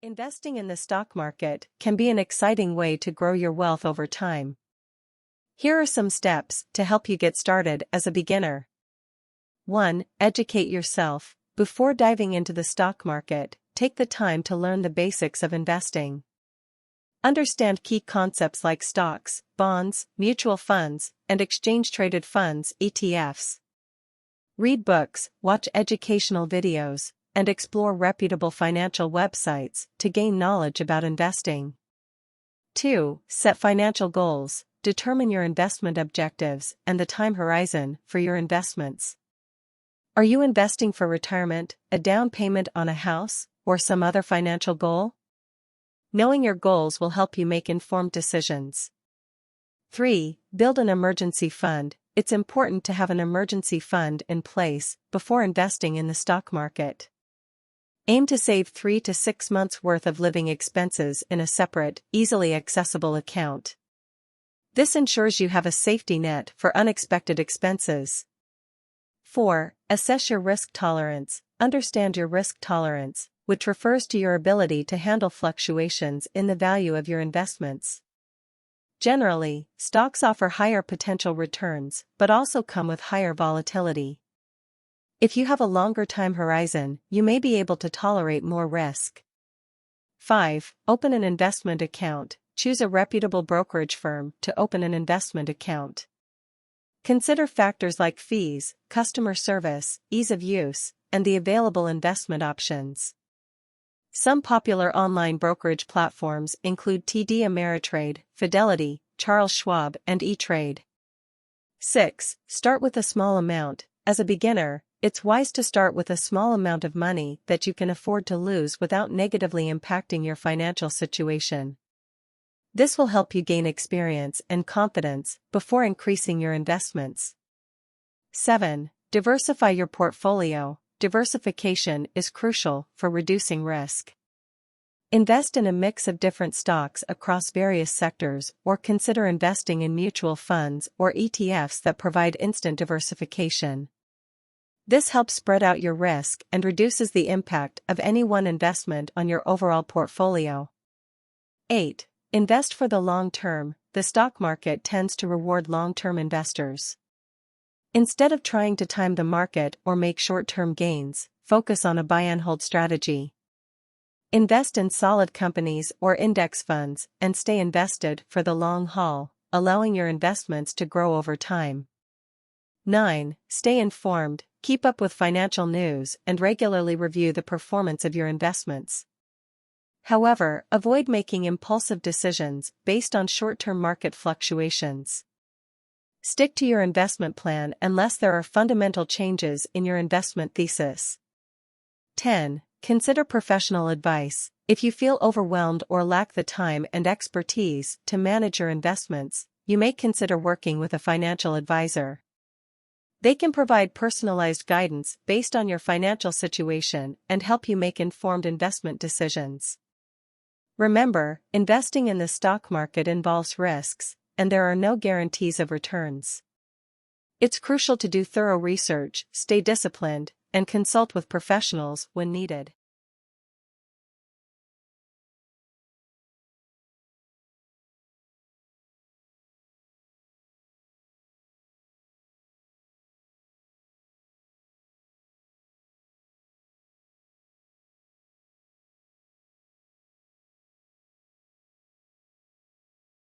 Investing in the stock market can be an exciting way to grow your wealth over time. Here are some steps to help you get started as a beginner. 1. Educate yourself. Before diving into the stock market, take the time to learn the basics of investing. Understand key concepts like stocks, bonds, mutual funds, and exchange-traded funds (ETFs). Read books, watch educational videos, and explore reputable financial websites to gain knowledge about investing. 2. Set financial goals. Determine your investment objectives and the time horizon for your investments. Are you investing for retirement, a down payment on a house, or some other financial goal? Knowing your goals will help you make informed decisions. 3. Build an emergency fund. It's important to have an emergency fund in place before investing in the stock market. Aim to save 3 to 6 months' worth of living expenses in a separate, easily accessible account. This ensures you have a safety net for unexpected expenses. 4. Assess your risk tolerance. Understand your risk tolerance, which refers to your ability to handle fluctuations in the value of your investments. Generally, stocks offer higher potential returns but also come with higher volatility. If you have a longer time horizon, you may be able to tolerate more risk. 5. Open an investment account. Choose a reputable brokerage firm to open an investment account. Consider factors like fees, customer service, ease of use, and the available investment options. Some popular online brokerage platforms include TD Ameritrade, Fidelity, Charles Schwab, and E*TRADE. 6. Start with a small amount. As a beginner, it's wise to start with a small amount of money that you can afford to lose without negatively impacting your financial situation. This will help you gain experience and confidence before increasing your investments. 7. Diversify your portfolio. Diversification is crucial for reducing risk. Invest in a mix of different stocks across various sectors, or consider investing in mutual funds or ETFs that provide instant diversification. This helps spread out your risk and reduces the impact of any one investment on your overall portfolio. 8. Invest for the long term. The stock market tends to reward long-term investors. Instead of trying to time the market or make short-term gains, focus on a buy-and-hold strategy. Invest in solid companies or index funds and stay invested for the long haul, allowing your investments to grow over time. 9. Stay informed. Keep up with financial news and regularly review the performance of your investments. However, avoid making impulsive decisions based on short-term market fluctuations. Stick to your investment plan unless there are fundamental changes in your investment thesis. 10. Consider professional advice. If you feel overwhelmed or lack the time and expertise to manage your investments, you may consider working with a financial advisor. They can provide personalized guidance based on your financial situation and help you make informed investment decisions. Remember, investing in the stock market involves risks, and there are no guarantees of returns. It's crucial to do thorough research, stay disciplined, and consult with professionals when needed.